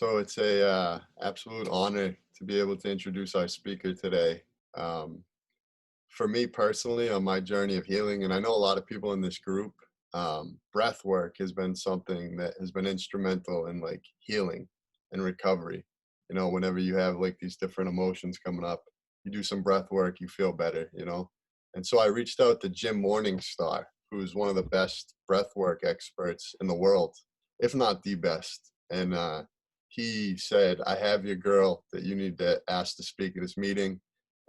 So it's a absolute honor to be able to introduce our speaker today. Um, for me personally, on my journey of healing, and I know a lot of people in this group, breath work has been something that has been instrumental in like healing and recovery. You know, whenever you have like these different emotions coming up, you do some breath work, you feel better, you know. And so I reached out to Jim Morningstar, who's one of the best breath work experts in the world, if not the best. And he said, I have your girl that you need to ask to speak at this meeting.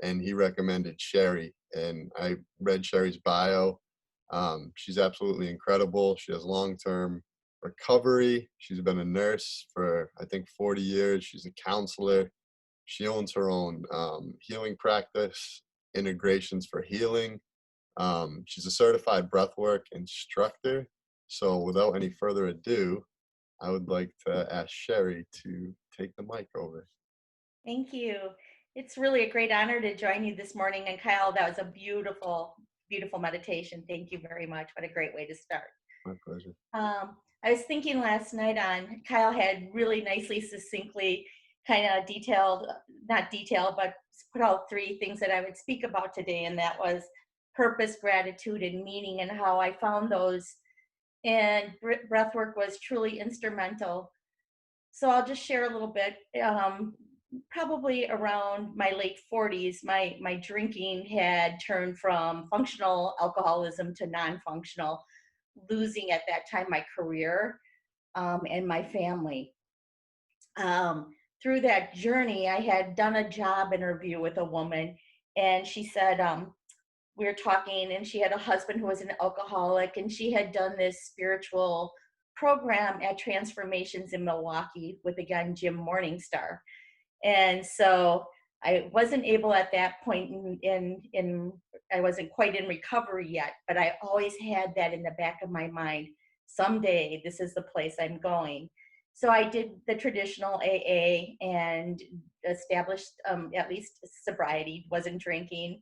And he recommended Sherry. And I read Sherry's bio. She's absolutely incredible. She has long term recovery. She's been a nurse for, I think, 40 years. She's a counselor. She owns her own healing practice, Integrations for Healing. She's a certified breathwork instructor. So, without any further ado, I would like to ask Sherry to take the mic over. Thank you. It's really a great honor to join you this morning. And Kyle, that was a beautiful, beautiful meditation. Thank you very much. What a great way to start. My pleasure. I was thinking last night on Kyle had really nicely, succinctly, kind of detailed, not detailed, but put out three things that I would speak about today. And that was purpose, gratitude, and meaning, and how I found those. And breathwork was truly instrumental. So I'll just share a little bit. Probably around my late 40s, my drinking had turned from functional alcoholism to non-functional, losing at that time my career and my family. Through that journey, I had done a job interview with a woman, and she said, we were talking, and she had a husband who was an alcoholic, and she had done this spiritual program at Transformations in Milwaukee with, again, Jim Morningstar. And so I wasn't able at that point in I wasn't quite in recovery yet, but I always had that in the back of my mind. Someday this is the place I'm going. So I did the traditional AA and established at least sobriety, wasn't drinking,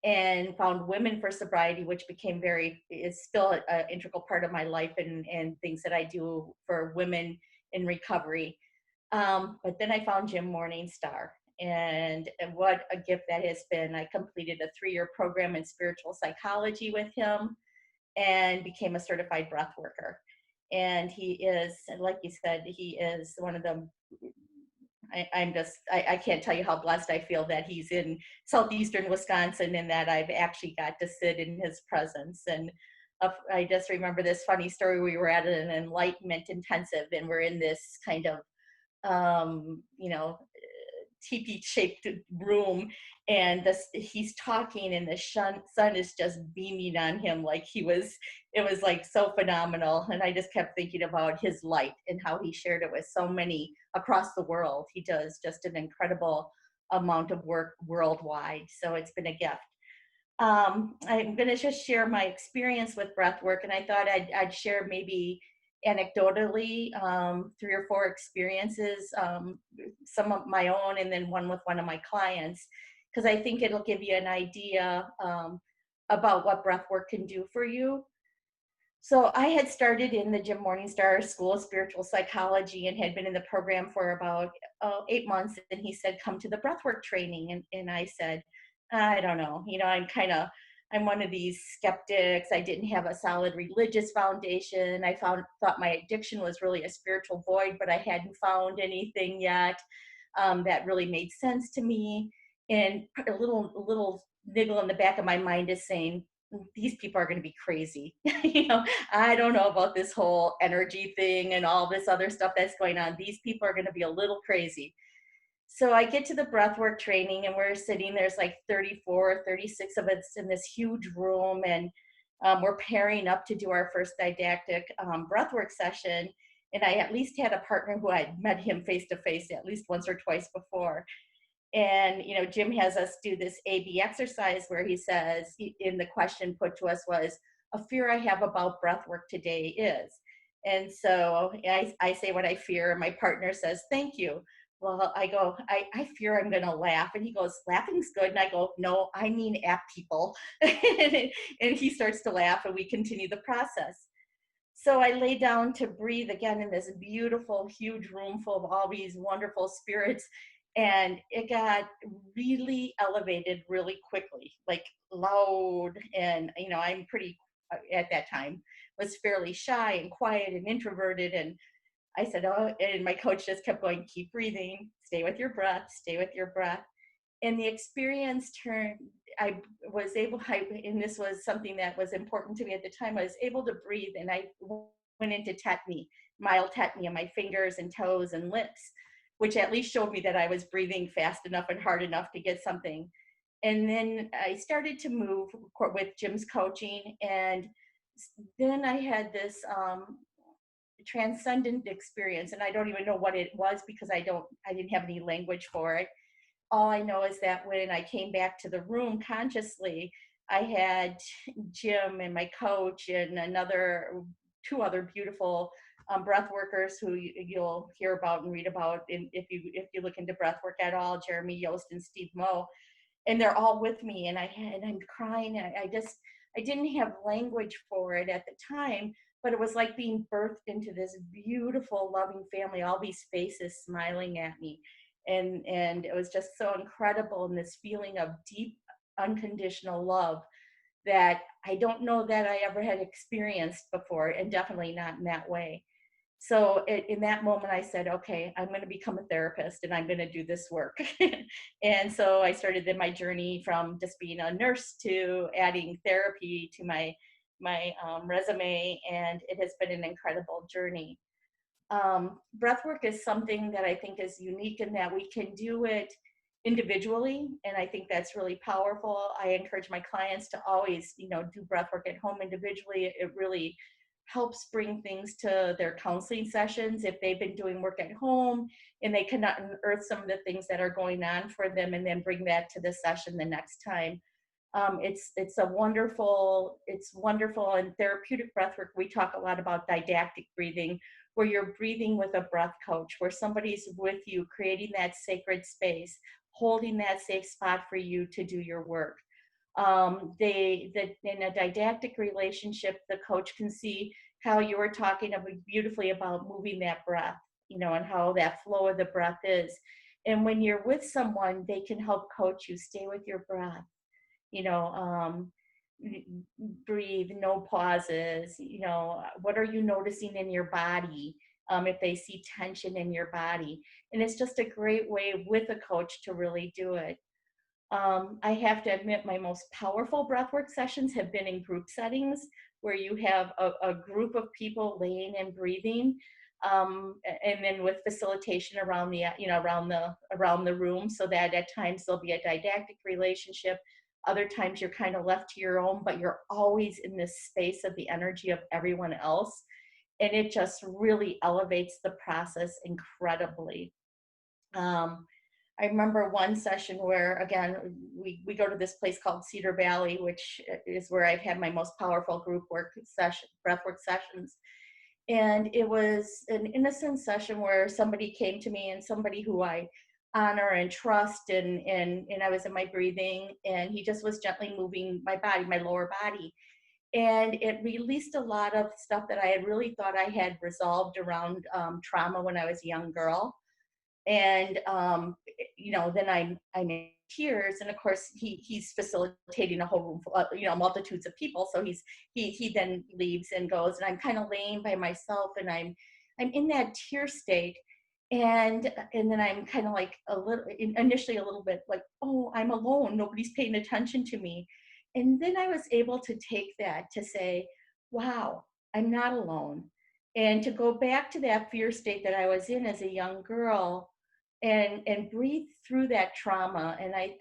and found Women for Sobriety, which became is still an integral part of my life and things that I do for women in recovery. But then I found Jim Morningstar, and what a gift that has been. I completed a 3-year program in spiritual psychology with him and became a certified breath worker. And he is, like you said, he is one of the, I can't tell you how blessed I feel that he's in southeastern Wisconsin and that I've actually got to sit in his presence. And I just remember this funny story. We were at an enlightenment intensive, and we're in this kind of you know, teepee shaped room, and he's talking, and the sun is just beaming on him like it was like so phenomenal. And I just kept thinking about his light and how he shared it with so many across the world. He does just an incredible amount of work worldwide. So it's been a gift. I'm going to just share my experience with breath work, and I thought I'd share maybe anecdotally 3 or 4 experiences, some of my own, and then one with one of my clients, because I think it'll give you an idea about what breath work can do for you. So I had started in the Jim Morningstar School of Spiritual Psychology and had been in the program for about 8 months. And he said, come to the breathwork training. And I said, I don't know. I'm one of these skeptics. I didn't have a solid religious foundation. Thought my addiction was really a spiritual void, but I hadn't found anything yet that really made sense to me. And a little niggle in the back of my mind is saying, these people are going to be crazy. I don't know about this whole energy thing and all this other stuff that's going on. These people are going to be a little crazy. So I get to the breathwork training, and we're sitting, there's like 34, 36 of us in this huge room, and we're pairing up to do our first didactic breathwork session. And I at least had a partner who I'd met him face to face at least once or twice before. And, Jim has us do this AB exercise where he says, in the question put to us was, a fear I have about breath work today is. And so I say what I fear, and my partner says, thank you. Well, I go, I fear I'm going to laugh. And he goes, laughing's good. And I go, no, I mean at people. And he starts to laugh, and we continue the process. So I lay down to breathe again in this beautiful, huge room full of all these wonderful spirits. And it got really elevated really quickly, like loud. And, I'm pretty, at that time, was fairly shy and quiet and introverted. And I said, oh, and my coach just kept going, keep breathing, stay with your breath, stay with your breath. And the experience turned, I was able, and this was something that was important to me at the time, I was able to breathe, and I went into tetany, mild tetany on my fingers and toes and lips, which at least showed me that I was breathing fast enough and hard enough to get something. And then I started to move with Jim's coaching, and then I had this transcendent experience, and I don't even know what it was because I didn't have any language for it. All I know is that when I came back to the room consciously, I had Jim and my coach and two other beautiful breath workers who you'll hear about and read about if you look into breath work at all, Jeremy Yost and Steve Moe, and they're all with me, and I'm crying, and I didn't have language for it at the time, but it was like being birthed into this beautiful loving family, all these faces smiling at me, and it was just so incredible, and this feeling of deep unconditional love that I don't know that I ever had experienced before, and definitely not in that way. So in that moment, I said, okay, I'm going to become a therapist and I'm going to do this work. And so I started my journey from just being a nurse to adding therapy to my resume, and it has been an incredible journey. Breathwork is something that I think is unique in that we can do it individually, and I think that's really powerful. I encourage my clients to always, do breathwork at home individually. It really helps bring things to their counseling sessions if they've been doing work at home, and they can unearth some of the things that are going on for them and then bring that to the session the next time. It's wonderful. And therapeutic breathwork, we talk a lot about didactic breathing, where you're breathing with a breath coach, where somebody's with you, creating that sacred space, holding that safe spot for you to do your work. In a didactic relationship, the coach can see how you were talking beautifully about moving that breath, and how that flow of the breath is. And when you're with someone, they can help coach you, stay with your breath, you know, breathe, no pauses, what are you noticing in your body? If they see tension in your body. And it's just a great way with a coach to really do it. I have to admit, my most powerful breathwork sessions have been in group settings where you have a group of people laying and breathing, and then with facilitation around the room, so that at times there'll be a didactic relationship. Other times you're kind of left to your own, but you're always in this space of the energy of everyone else, and it just really elevates the process incredibly. Um, I remember one session where, again, we go to this place called Cedar Valley, which is where I've had my most powerful group work session, breathwork sessions. And it was an innocent session where somebody came to me, and somebody who I honor and trust, and I was in my breathing, and he just was gently moving my body, my lower body. And it released a lot of stuff that I had really thought I had resolved around trauma when I was a young girl. And then I'm in tears, and of course he's facilitating a whole room full of, multitudes of people, so he then leaves and goes, and I'm kind of laying by myself, and I'm in that tear state, and then I'm kind of like initially a little bit like, oh, I'm alone, nobody's paying attention to me. And then I was able to take that to say, wow, I'm not alone, and to go back to that fear state that I was in as a young girl, and breathe through that trauma. And I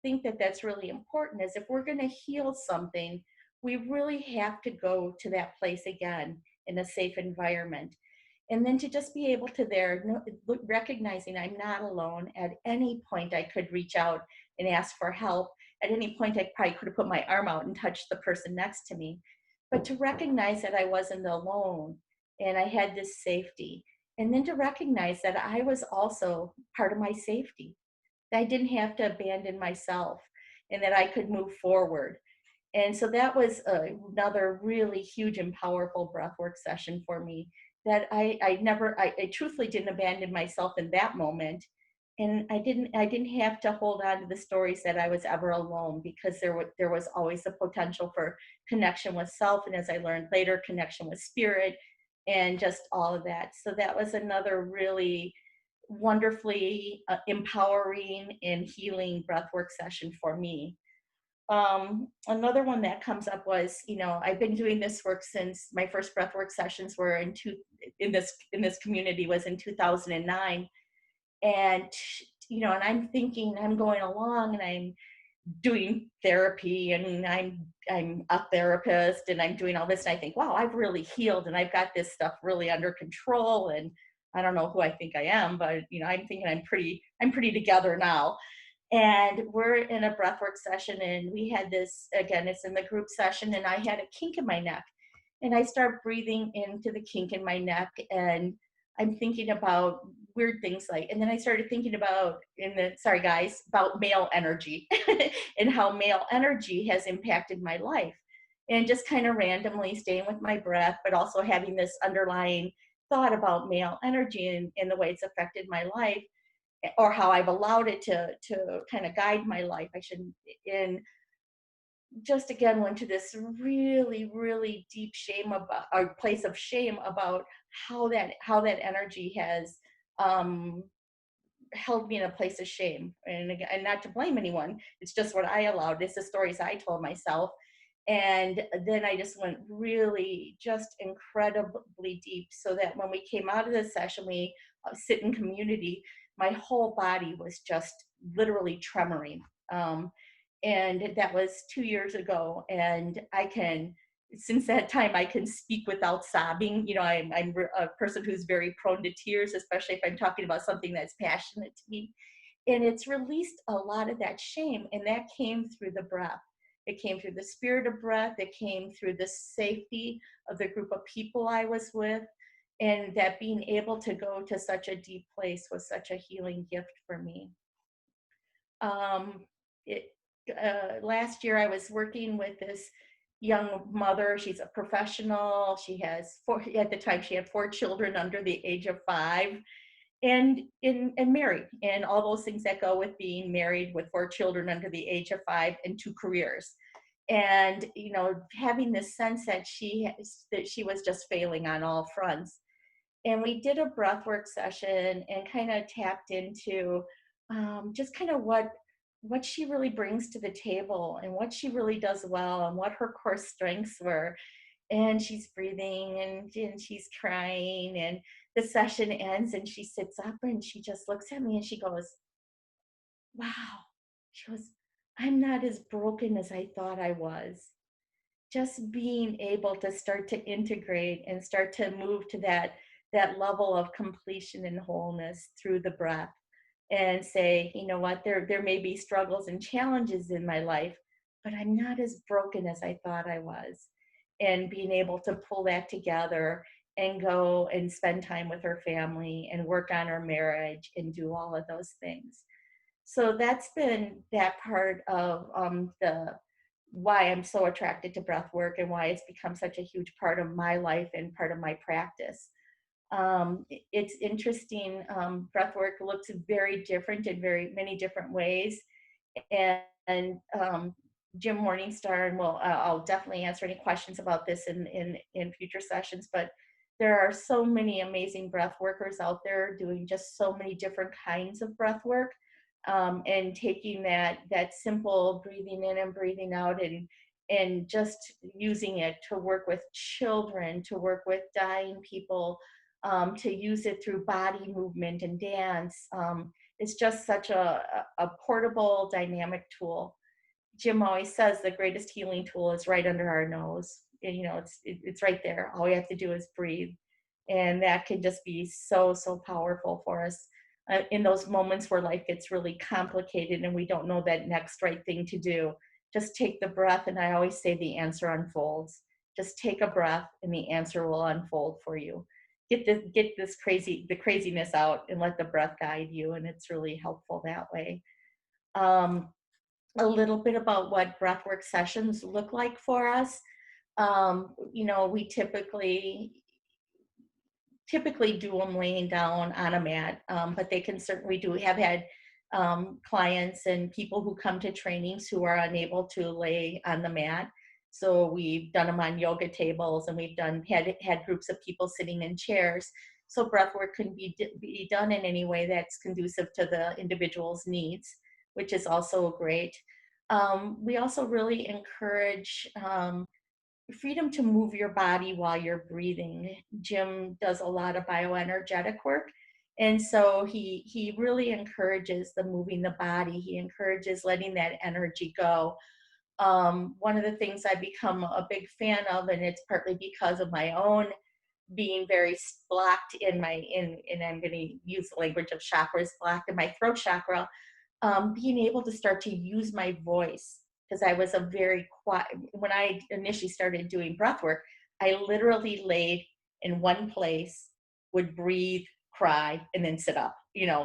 think that that's really important, is if we're going to heal something, we really have to go to that place again in a safe environment, and then to just be able to recognizing I'm not alone. At any point I could reach out and ask for help. At any point I probably could have put my arm out and touched the person next to me, but to recognize that I wasn't alone, and I had this safety. And then to recognize that I was also part of my safety, that I didn't have to abandon myself, and that I could move forward. And so that was another really huge and powerful breathwork session for me that I truthfully didn't abandon myself in that moment. And I didn't have to hold on to the stories that I was ever alone, because there was always the potential for connection with self. And as I learned later, connection with spirit and just all of that. So that was another really wonderfully empowering and healing breathwork session for me. Another one that comes up was, I've been doing this work since my first breathwork sessions were in this community was in 2009. And and I'm thinking, I'm going along and I'm doing therapy, and I'm a therapist and I'm doing all this, and I think, wow, I've really healed and I've got this stuff really under control. And I don't know who I think I am, but I'm thinking I'm pretty together now. And we're in a breathwork session, and we had this, again, it's in the group session, and I had a kink in my neck. And I start breathing into the kink in my neck, and I'm thinking about weird things, like, and then I started thinking about, sorry guys, about male energy and how male energy has impacted my life. And just kind of randomly staying with my breath, but also having this underlying thought about male energy and the way it's affected my life, or how I've allowed it to kind of guide my life. I shouldn't. And just again went to this really, really deep shame about, or place of shame about how that energy has um held me in a place of shame. And again, and not to blame anyone, it's just what I allowed. It's the stories I told myself. And then I just went really just incredibly deep, so that when we came out of the session, we sit in community, my whole body was just literally tremoring. And that was 2 years ago. And since that time, I can speak without sobbing. I'm a person who's very prone to tears, especially if I'm talking about something that's passionate to me. And it's released a lot of that shame. And that came through the breath. It came through the spirit of breath. It came through the safety of the group of people I was with. And that being able to go to such a deep place was such a healing gift for me. Um, it, Last year, I was working with this young mother. She's a professional. At the time, she had 4 children under the age of 5, and married, and all those things that go with being married with 4 children under the age of 5 and 2 careers. And having this sense that she was just failing on all fronts. And we did a breathwork session and kind of tapped into just kind of what she really brings to the table and what she really does well and what her core strengths were. And she's breathing and she's crying, and the session ends and she sits up and she just looks at me and she goes, wow. She goes, I'm not as broken as I thought I was. Just being able to start to integrate and start to move to that level of completion and wholeness through the breath, and say, you know what, there may be struggles and challenges in my life, but I'm not as broken as I thought I was. And being able to pull that together and go and spend time with her family and work on her marriage and do all of those things. So that's been that part of the why I'm so attracted to breath work and why it's become such a huge part of my life and part of my practice. It's interesting. Breath work looks very different in very many different ways. And Jim Morningstar, and I'll definitely answer any questions about this in future sessions, but there are so many amazing breath workers out there doing just so many different kinds of breath work, and taking that simple breathing in and breathing out, and just using it to work with children, to work with dying people, to use it through body movement and dance. It's just such a portable, dynamic tool. Jim always says the greatest healing tool is right under our nose. And, it's right there. All we have to do is breathe. And that can just be so, so powerful for us in those moments where life gets really complicated and we don't know that next right thing to do. Just take the breath. And I always say the answer unfolds. Just take a breath and the answer will unfold for you. Get the craziness out and let the breath guide you. And it's really helpful that way. Um, a little bit about what breathwork sessions look like for us. We typically do them laying down on a mat, but they can certainly do have had clients and people who come to trainings who are unable to lay on the mat. So we've done them on yoga tables, and we've had groups of people sitting in chairs. So breath work can be done in any way that's conducive to the individual's needs, which is also great. We also really encourage freedom to move your body while you're breathing. Jim does a lot of bioenergetic work. And so he really encourages the moving the body. He encourages letting that energy go. One of the things I've become a big fan of, and it's partly because of my own being very blocked in and I'm going to use the language of chakras, blocked in my throat chakra, being able to start to use my voice, because I was a very quiet, when I initially started doing breath work, I literally laid in one place, would breathe, cry, and then sit up.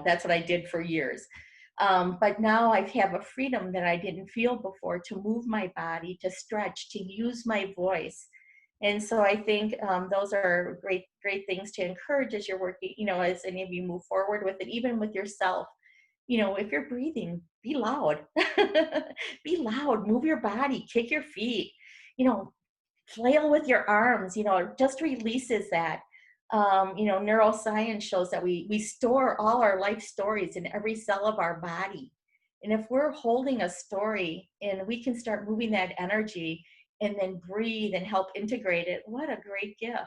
That's what I did for years. But now I have a freedom that I didn't feel before, to move my body, to stretch, to use my voice. And so I think those are great, great things to encourage as you're working, as any of you move forward with it, even with yourself. If you're breathing, be loud. Be loud, move your body, kick your feet, you know, flail with your arms, it just releases that. Neuroscience shows that we store all our life stories in every cell of our body. And if we're holding a story and we can start moving that energy and then breathe and help integrate it, what a great gift.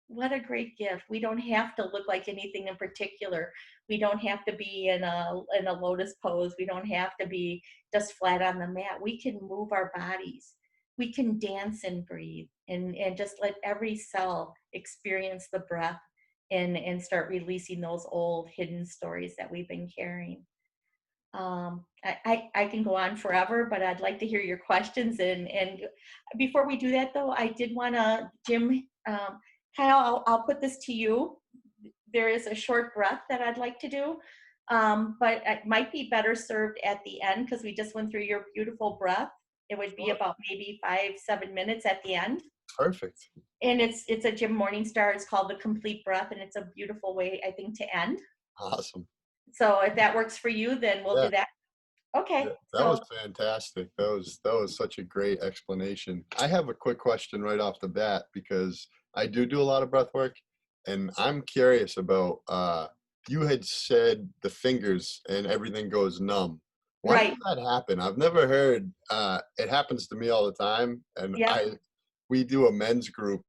What a great gift. We don't have to look like anything in particular. We don't have to be in a lotus pose. We don't have to be just flat on the mat. We can move our bodies. We can dance and breathe, and just let every cell experience the breath, and start releasing those old hidden stories that we've been carrying. I can go on forever, but I'd like to hear your questions. And before we do that, though, I did want to, Jim, Kyle, I'll put this to you. There is a short breath that I'd like to do, but it might be better served at the end, because we just went through your beautiful breath. It would be Sure. about maybe 5-7 minutes at the end. Perfect. And it's a Jim Morningstar. It's called the Complete Breath, and it's a beautiful way, I think, to end. Awesome. So if that works for you, then we'll Yeah, do that. yeah, Okay. that was So fantastic. That was such a great explanation. I have a quick question right off the bat, because I do a lot of breath work, and I'm curious about you had said the fingers and everything goes numb. Why does right. that happen? I've never heard it happens to me all the time, and Yep. we do a men's group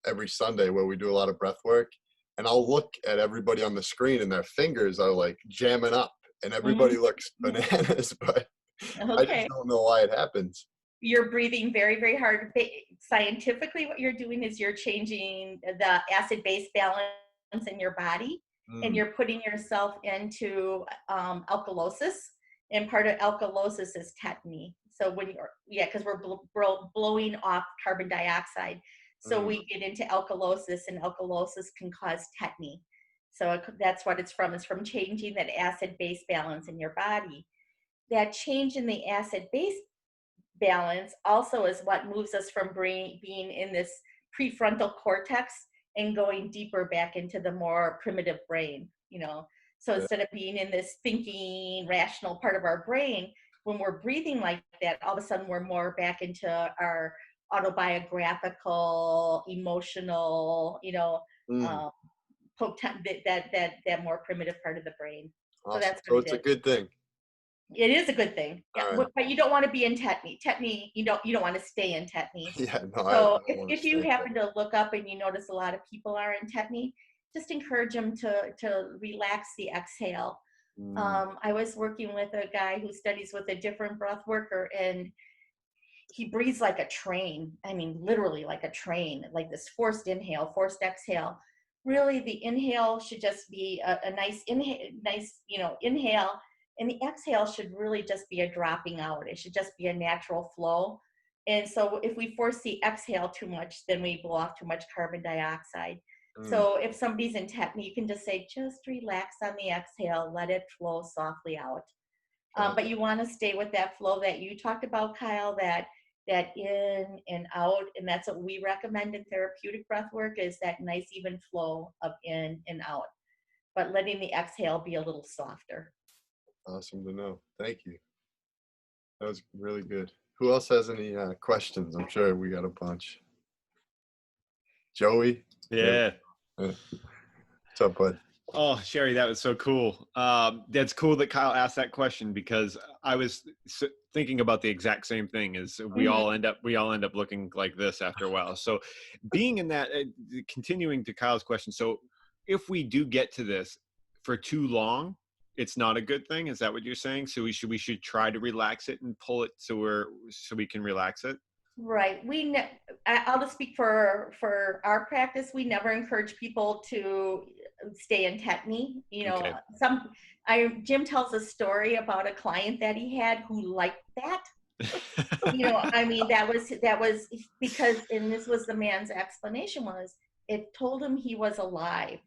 every Sunday where we do a lot of breath work, and I'll look at everybody on the screen and their fingers are like jamming up, and everybody Mhm. looks bananas, but I just Okay. don't know why it happens. You're breathing very, very hard. Scientifically, what you're doing is you're changing the acid base balance in your body, and Mm, you're putting yourself into alkalosis. And part of alkalosis is tetany. So yeah, because we're blowing off carbon dioxide. So mm, we get into alkalosis, and alkalosis can cause tetany. So that's what it's from. It's from changing that acid base balance in your body. That change in the acid base balance also is what moves us from being in this prefrontal cortex and going deeper back into the more primitive brain. So yeah, instead of being in this thinking rational part of our brain, when we're breathing like that, all of a sudden we're more back into our autobiographical, emotional, mm, um, that more primitive part of the brain. So awesome. that's what So it it's a is. good thing. It is a good thing. Yeah, All right. but you don't want to be in tetany. Tetany, you don't want to stay in tetany. Yeah, no, I So don't if, want to if you stay there. happen to look up and you notice a lot of people are in tetany, just encourage them to relax the exhale. Mm, I was working with a guy who studies with a different breath worker, and he breathes like a train. I mean, literally like a train, like this forced inhale, forced exhale. Really, the inhale should just be a nice inhale, and the exhale should really just be a dropping out. It should just be a natural flow. And so, if we force the exhale too much, then we blow off too much carbon dioxide. mm, So, if somebody's in tetany, you can just say, just relax on the exhale, let it flow softly out. Okay. But you want to stay with that flow that you talked about, Kyle, that in and out. And that's what we recommend in therapeutic breath work, is that nice even flow of in and out, but letting the exhale be a little softer. Awesome to know. Thank you. That was really good. Who else has any questions? I'm sure we got a bunch. Joey? Yeah. What's up, bud? Oh, Sherry, that was so cool. That's cool that Kyle asked that question, because I was thinking about the exact same thing. Is we all end up looking like this after a while. So being in that, continuing to Kyle's question. So if we do get to this for too long, it's not a good thing. Is that what you're saying? So we should try to relax it and pull it so we can relax it. Right. I'll just speak for our practice. We never encourage people to stay in tetany. Okay. Jim tells a story about a client that he had who liked that. I mean, that was because, and this was the man's explanation, was it told him he was alive.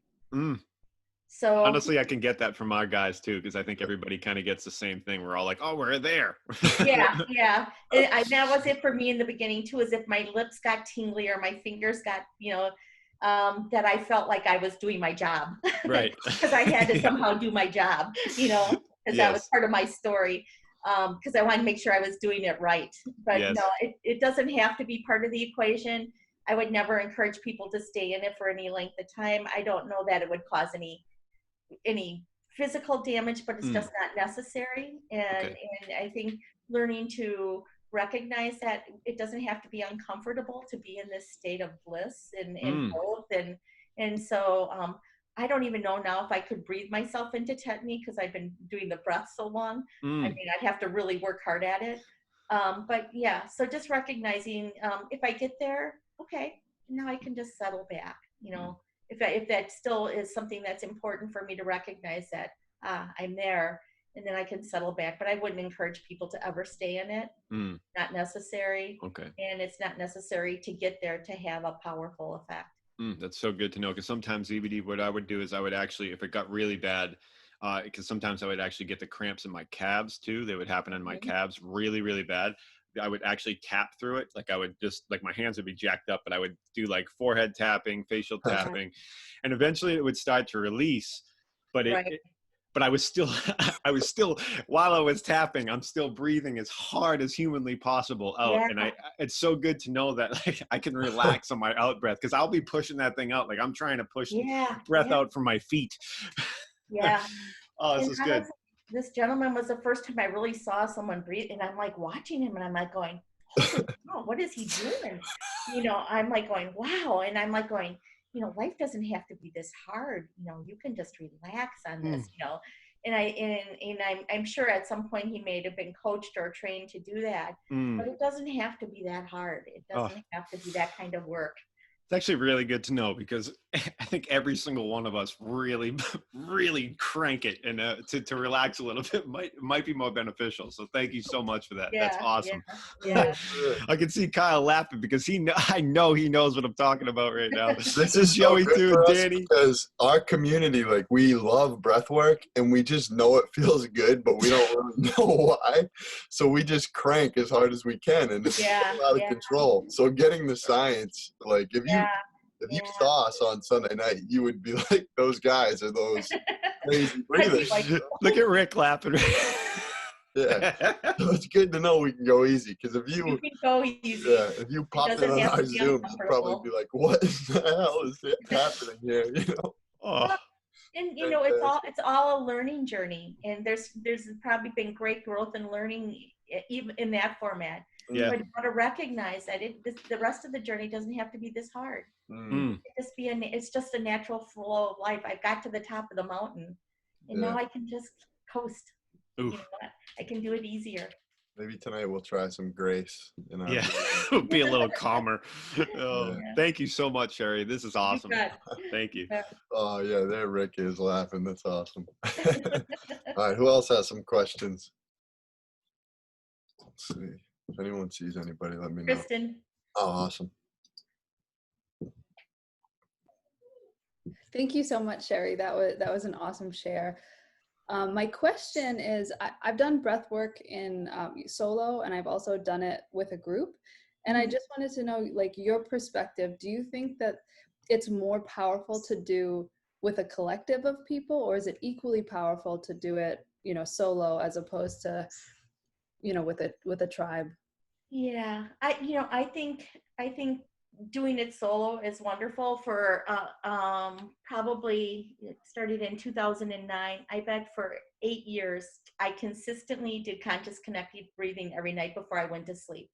So honestly, I can get that from our guys too, because I think everybody kind of gets the same thing. We're all like, "Oh, we're there." yeah. And that was it for me in the beginning too. Is if my lips got tingly or my fingers got, that I felt like I was doing my job, Right? Because I had to somehow do my job, because that was part of my story. Because I wanted to make sure I was doing it right. But Yes. no, it doesn't have to be part of the equation. I would never encourage people to stay in it for any length of time. I don't know that it would cause any physical damage, but it's just not necessary. And I think learning to recognize that it doesn't have to be uncomfortable to be in this state of bliss and both. And so I don't even know now if I could breathe myself into tetany, because I've been doing the breath so long. I mean, I'd have to really work hard at it. But yeah, so just recognizing if I get there, okay, now I can just settle back, if that still is something that's important for me to recognize that I'm there, and then I can settle back. But I wouldn't encourage people to ever stay in it. Not necessary. Okay. And it's not necessary to get there to have a powerful effect. That's so good to know, because sometimes EBD, what I would do is I would actually, if it got really bad, because sometimes I would actually get the cramps in my calves too. They would happen in my calves really, really bad. I would actually tap through it. Like I would just, like my hands would be jacked up, but I would do like forehead tapping, facial tapping, and eventually it would start to release. But but I was still, while I was tapping, I'm still breathing as hard as humanly possible out. Yeah. And it's so good to know that like I can relax on my out breath, because I'll be pushing that thing out. Like I'm trying to push breath out from my feet. Yeah. Oh, this is good. This gentleman was the first time I really saw someone breathe, and I'm like watching him, and I'm like going, holy cow, what is he doing? I'm like going, wow. And I'm like going, life doesn't have to be this hard. You can just relax on this, and I'm sure at some point he may have been coached or trained to do that, but it doesn't have to be that hard. It doesn't have to be that kind of work. It's actually really good to know, because I think every single one of us really, really crank it, and to relax a little bit might be more beneficial. So thank you so much for that. That's awesome. Yeah. I can see Kyle laughing, because I know he knows what I'm talking about right now. This is Joey so too, and Danny. Because our community, like, we love breath work, and we just know it feels good, but we don't really know why. So we just crank as hard as we can, and it's out of control. So getting the science, like if you saw us on Sunday night, you would be like, those guys are those crazy breathers. Look at Rick laughing. Yeah, so it's good to know we can go easy, because if you can go easy, if you pop in on our Zoom, you'd probably be like, "What the hell is happening here?" And it's all a learning journey, and there's probably been great growth and learning even in that format. Yeah. But you want to recognize that the rest of the journey doesn't have to be this hard. It's just a natural flow of life. I got to the top of the mountain, and now I can just coast. I can do it easier. Maybe tonight we'll try some grace. It'll be a little calmer. Thank you so much, Sherry. This is awesome. Thank you. Oh yeah, there Rick is laughing. That's awesome. All right, who else has some questions? Let's see. If anyone sees anybody, let me know. Kristen. Oh, awesome. Thank you so much, Sherry. That was an awesome share. My question is, I've done breath work in solo, and I've also done it with a group. And I just wanted to know, like, your perspective. Do you think that it's more powerful to do with a collective of people, or is it equally powerful to do it, solo as opposed to, with a tribe? Yeah, I think doing it solo is wonderful. For probably it started in 2009. I bet for 8 years I consistently did conscious connected breathing every night before I went to sleep.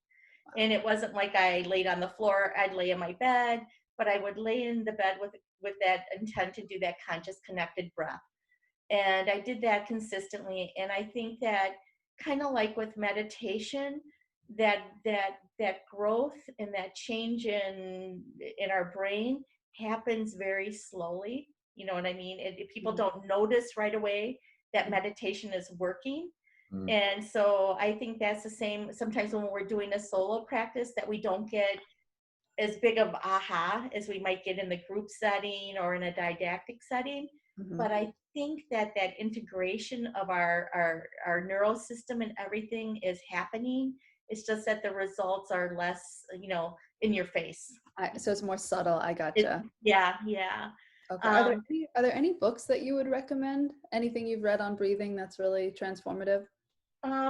And it wasn't like I laid on the floor. I'd lay in my bed, but I would lay in the bed with that intent to do that conscious connected breath. And I did that consistently. And I think that, kind of like with meditation, that growth and that change in our brain happens very slowly. You know what I mean? If people don't notice right away that meditation is working. Mm. And so I think that's the same sometimes when we're doing a solo practice, that we don't get as big of aha as we might get in the group setting or in a didactic setting. But I think that integration of our neural system and everything is happening. It's just that the results are less, in your face. So it's more subtle. I gotcha. Yeah. Okay. Are there any books that you would recommend? Anything you've read on breathing that's really transformative?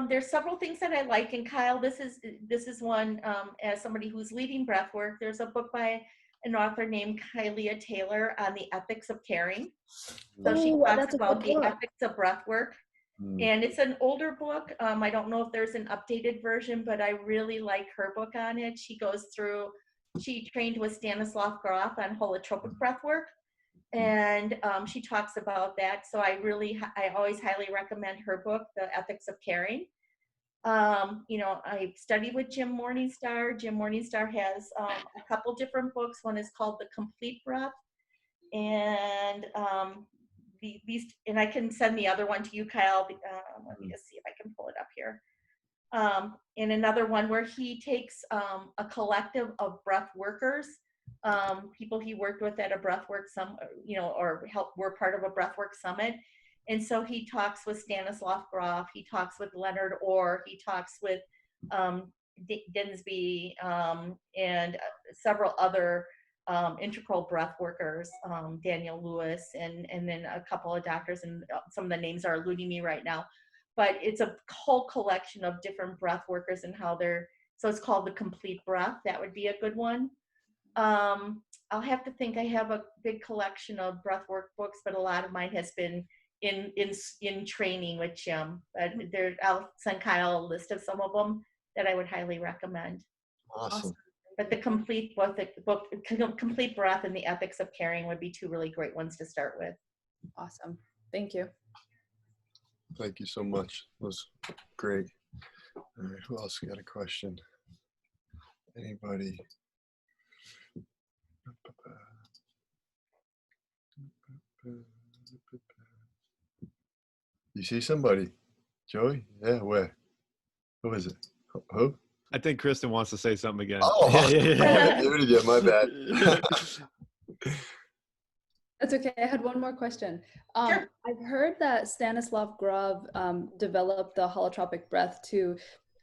There's several things that I like, and Kyle, this is one. As somebody who's leading breathwork, there's a book by an author named Kylia Taylor on the ethics of caring. So she talks about the ethics of breathwork, and it's an older book. I don't know if there's an updated version, but I really like her book on it. She goes through. She trained with Stanislav Grof on holotropic breathwork, and she talks about that. So I always highly recommend her book, The Ethics of Caring. I studied with Jim Morningstar. Jim Morningstar has a couple different books. One is called The Complete Breath, and and I can send the other one to you, Kyle. Let me just see if I can pull it up here. And another one where he takes a collective of breath workers, people he worked with at a breathwork or were part of a breathwork summit. And so he talks with Stanislav Grof, he talks with Leonard Orr, he talks with Dinsby, and several other integral breath workers, Daniel Lewis, and then a couple of doctors, and some of the names are eluding me right now. But it's a whole collection of different breath workers and how so it's called The Complete Breath. That would be a good one. I'll have to think. I have a big collection of breathwork books, but a lot of mine has been in training with Jim. But I'll send Kyle a list of some of them that I would highly recommend. Awesome. But the Complete Complete Breath and The Ethics of Caring would be two really great ones to start with. Awesome. Thank you. Thank you so much. It was great. All right, who else got a question? Anybody? You see somebody? Joey? Yeah, where? Who is it? Who? I think Kristen wants to say something again. Oh, yeah. Muted you, my bad. That's okay. I had one more question. Sure. I've heard that Stanislav Grof developed the holotropic breath to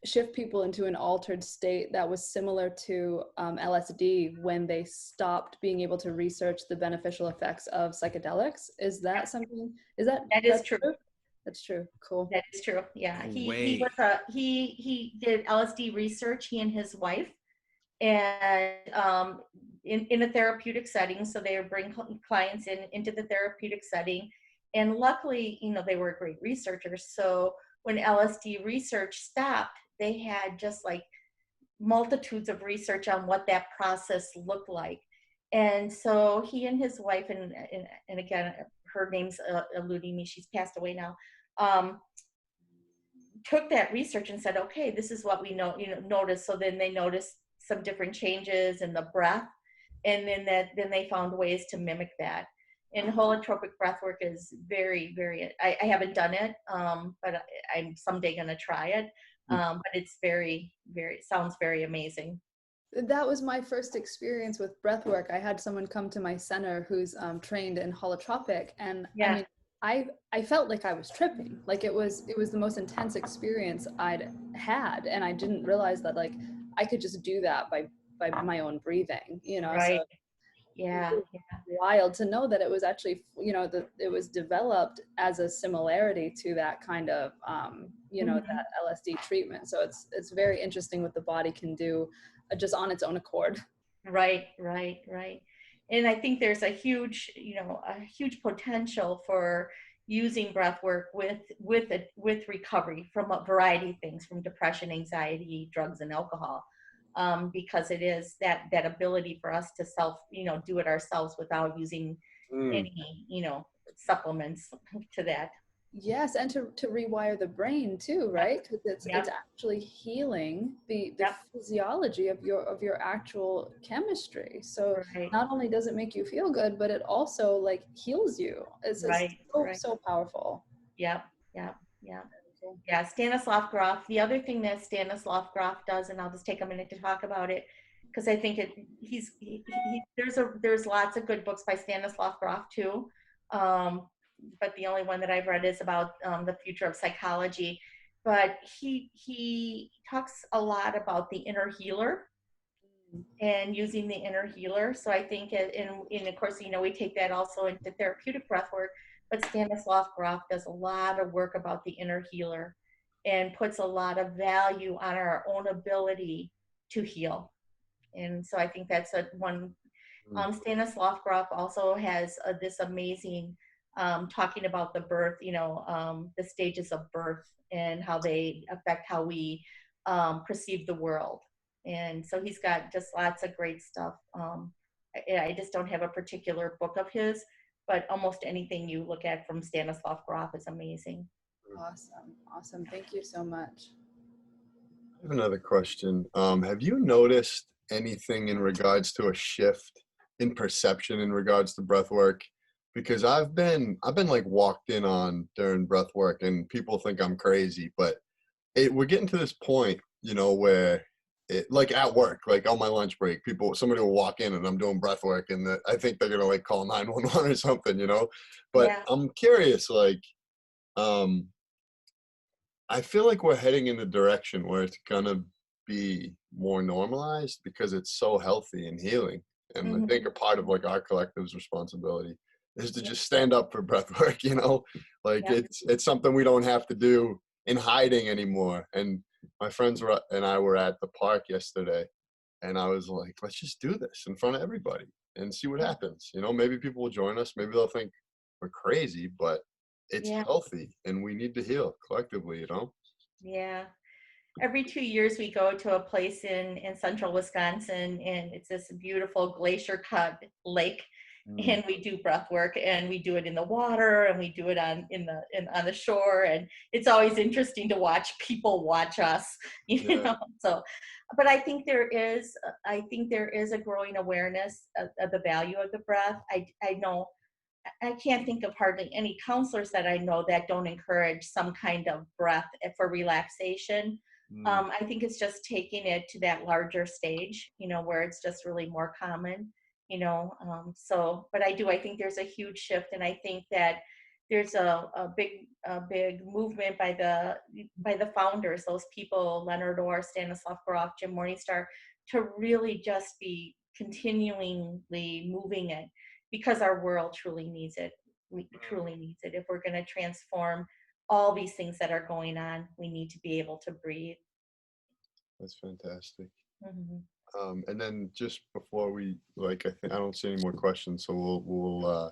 shift people into an altered state that was similar to LSD when they stopped being able to research the beneficial effects of psychedelics. Is that something? That is true. That's true. Cool. That is true. Yeah. He did LSD research, he and his wife, and in a therapeutic setting. So they would bring clients into the therapeutic setting. And luckily, they were great researchers. So when LSD research stopped, they had just like multitudes of research on what that process looked like. And so he and his wife, and again, her name's eluding me, she's passed away now, took that research and said, okay, this is what we noticed. So then they noticed some different changes in the breath, and then they found ways to mimic that. And holotropic breathwork is very, very, I haven't done it, but I'm someday going to try it. But it's very, very, sounds very amazing. That was my first experience with breathwork. I had someone come to my center who's trained in holotropic, and yeah. I mean, I felt like I was tripping. Like it was the most intense experience I'd had, and I didn't realize that like I could just do that by my own breathing, you know. So Right. Yeah. wild to know that it was actually, you know, that it was developed as a similarity to that kind of you know, Mhm. that LSD treatment. So it's very interesting what the body can do just on its own accord. Right. And I think there's a huge, a huge potential for using breath work with recovery from a variety of things, from depression, anxiety, drugs, and alcohol, because it is that ability for us to do it ourselves without using Mm, any, supplements to that. Yes, and to rewire the brain too, Yep, right? Because it's yep, actually healing the yep. physiology of your actual chemistry. So Right, not only does it make you feel good, but it also like heals you. It's just right, so right. so powerful. Yep, yep. Yeah, Stanislav Grof. The other thing that Stanislav Grof does, and I'll just take a minute to talk about it, because I think there's lots of good books by Stanislav Grof too, but the only one that I've read is about the future of psychology. But he talks a lot about the inner healer and using the inner healer. So I think, and of course, we take that also into therapeutic breath work, but Stanislav Grof does a lot of work about the inner healer and puts a lot of value on our own ability to heal. And so I think that's a one. mm, Stanislav Grof also has this amazing talking about the birth, the stages of birth and how they affect how we perceive the world. And so he's got just lots of great stuff. I just don't have a particular book of his, but almost anything you look at from Stanislav Grof is amazing. mm. Awesome. Thank you so much. I have another question. Have you noticed anything in regards to a shift in perception in regards to breath work? Because I've been like walked in on during breath work and people think I'm crazy, but we're getting to this point, where like at work, like on my lunch break, somebody will walk in and I'm doing breath work and I think they're gonna like call 911 or something. But Yeah. I'm curious, like, um, I feel like we're heading in a direction where it's gonna be more normalized because it's so healthy and healing. And I think Hmm. a part of like our collective's responsibility is to Yep. just stand up for breath work. Like Yep. it's something we don't have to do in hiding anymore. And my friends and I were at the park yesterday and I was like, let's just do this in front of everybody and see what happens. Maybe people will join us, maybe they'll think we're crazy, but it's Yeah. healthy and we need to heal collectively. Yeah. Every 2 years we go to a place in central Wisconsin, and it's this beautiful glacier cut lake, Mm, and we do breath work, and we do it in the water, and we do it on the shore, and it's always interesting to watch people watch us. you yeah. know so but I think there is a growing awareness of the value of the breath. I know I can't think of hardly any counselors that I know that don't encourage some kind of breath for relaxation. Mm, I think it's just taking it to that larger stage, where it's just really more common, but I think there's a huge shift. And I think that there's a big movement by the founders, those people, Leonard Orr, Stanislav Grof, Jim Morningstar, to really just be continually moving it, because our world truly needs it. We mm. truly needs it. If we're going to transform all these things that are going on, we need to be able to breathe. That's fantastic. Mhm. And then just before we like, I don't see any more questions, so we'll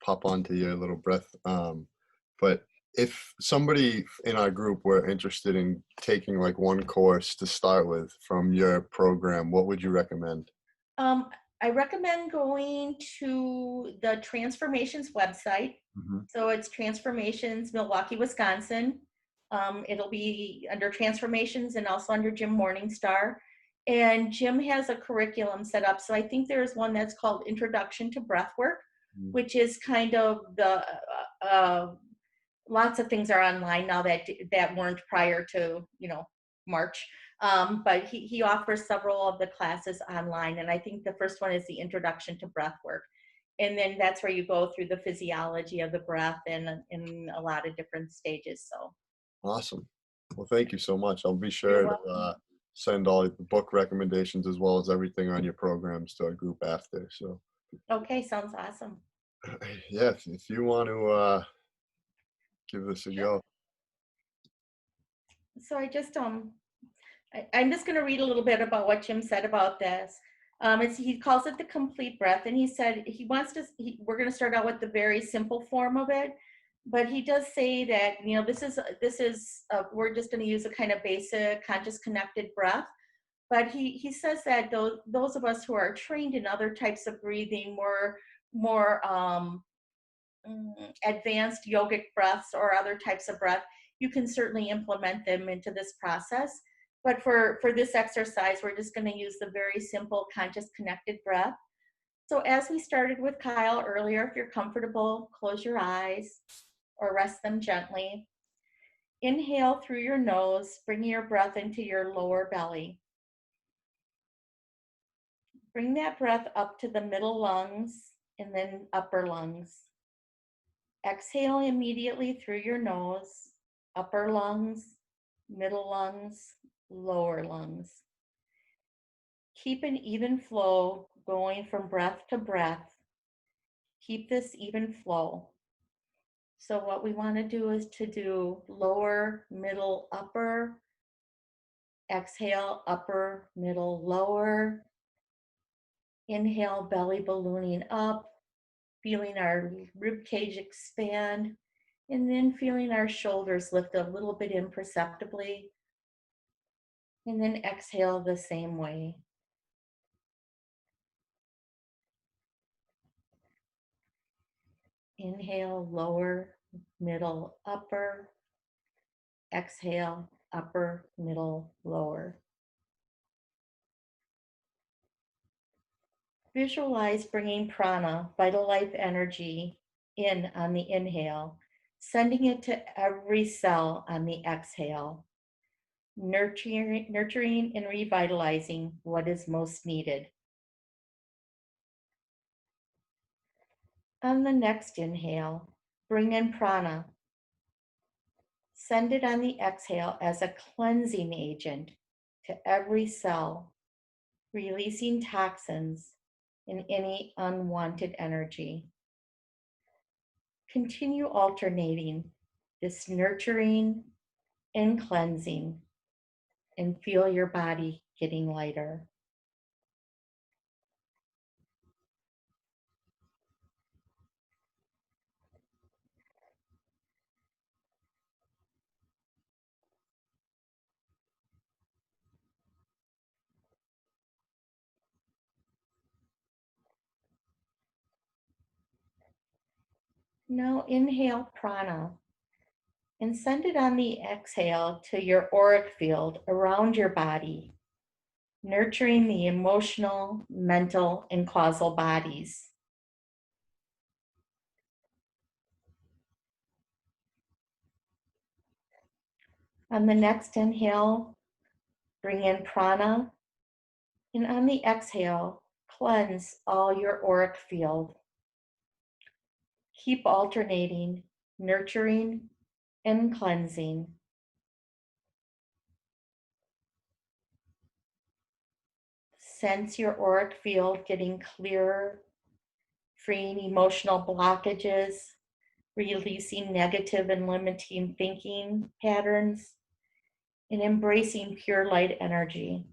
pop onto your little breath. But if somebody in our group were interested in taking like one course to start with from your program, what would you recommend? Um, I recommend going to the Transformations website. Hmm. So it's Transformations, Milwaukee, Wisconsin. It'll be under Transformations and also under Jim Morningstar. And Jim has a curriculum set up. So I think there's one that's called Introduction to Breathwork, which is kind of lots of things are online now that weren't prior to March. But he offers several of the classes online, and I think the first one is the Introduction to Breathwork. And then that's where you go through the physiology of the breath and in a lot of different stages. So Awesome. Well, thank you so much. I'll be you're sure to welcome. send all the book recommendations as well as everything on your programs to our group after. So, Okay, sounds awesome. yeah, if you want to give this a Sure. go. So I'm just going to read a little bit about what Jim said about this. He calls it the complete breath, and he said he wants to. We're going to start out with the very simple form of it, but he does say that we're just going to use a kind of basic conscious connected breath. But he says that those of us who are trained in other types of breathing, more advanced yogic breaths or other types of breath, you can certainly implement them into this process. But for this exercise, we're just going to use the very simple conscious connected breath. So as we started with Kyle earlier, if you're comfortable, close your eyes or rest them gently. Inhale through your nose, bringing your breath into your lower belly. Bring that breath up to the middle lungs and then upper lungs. Exhale immediately through your nose, upper lungs, middle lungs, lower lungs. Keep an even flow going from breath to breath. Keep this even flow. So what we want to do is to do lower, middle, upper. Exhale, upper, middle, lower. Inhale, belly ballooning up, feeling our rib cage expand, and then feeling our shoulders lift a little bit imperceptibly. And then exhale the same way. Inhale, lower, middle, upper. Exhale, upper, middle, lower. Visualize bringing prana, vital life energy, in on the inhale, sending it to every cell on the exhale, nurturing and revitalizing what is most needed. On the next inhale, bring in prana. Send it on the exhale as a cleansing agent to every cell, releasing toxins and any unwanted energy. Continue alternating this nurturing and cleansing and feel your body getting lighter. Now inhale prana and send it on the exhale to your auric field around your body, nurturing the emotional, mental, and causal bodies. On the next inhale, bring in prana, and on the exhale, cleanse all your auric field. Keep alternating, nurturing, and cleansing. Sense your auric field getting clearer, freeing emotional blockages, releasing negative and limiting thinking patterns, and embracing pure light energy.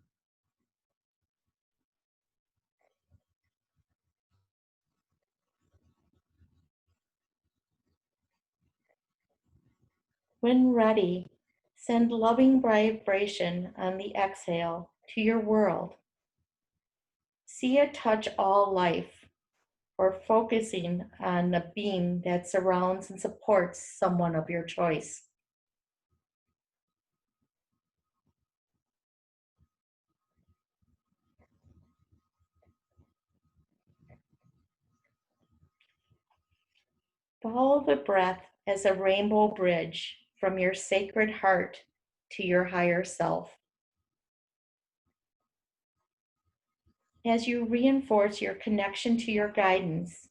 When ready, send loving vibration on the exhale to your world. See it touch all life, or focusing on the being that surrounds and supports someone of your choice. Follow the breath as a rainbow bridge from your sacred heart to your higher self. As you reinforce your connection to your guidance,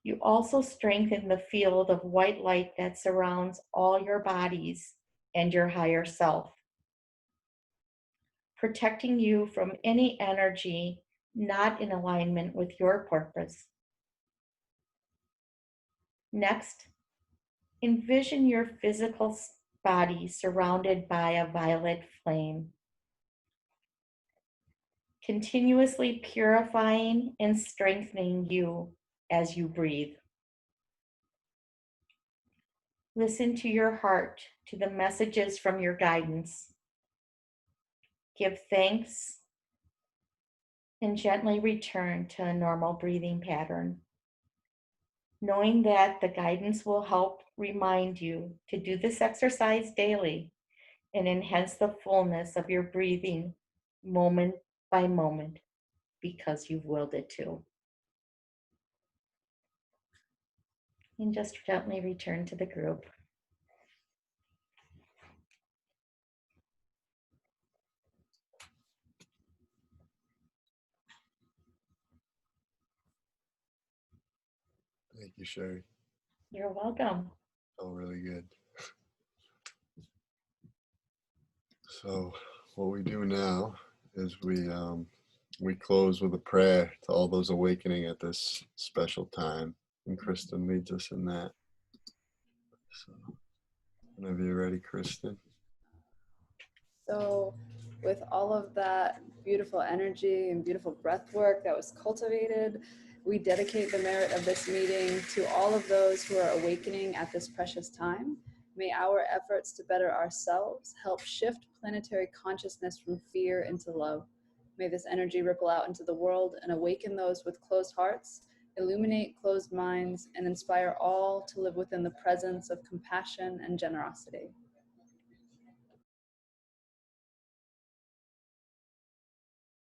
You also strengthen the field of white light that surrounds all your bodies and your higher self, protecting you from any energy not in alignment with your purpose. Next, envision your physical body surrounded by a violet flame, continuously purifying and strengthening you as you breathe. Listen to your heart, to the messages from your guidance. Give thanks and gently return to a normal breathing pattern, knowing that the guidance will help remind you to do this exercise daily and enhance the fullness of your breathing moment by moment because you've willed it to. And just gently return to the group. Thank you, Sherry. You're welcome. Oh, really good. So what we do now is we close with a prayer to all those awakening at this special time, and Kristen leads us in that. So whenever you're ready, Kristen. So with all of that beautiful energy and beautiful breath work that was cultivated, we dedicate the merit of this meeting to all of those who are awakening at this precious time. May our efforts to better ourselves help shift planetary consciousness from fear into love. May this energy ripple out into the world and awaken those with closed hearts, illuminate closed minds, and inspire all to live within the presence of compassion and generosity.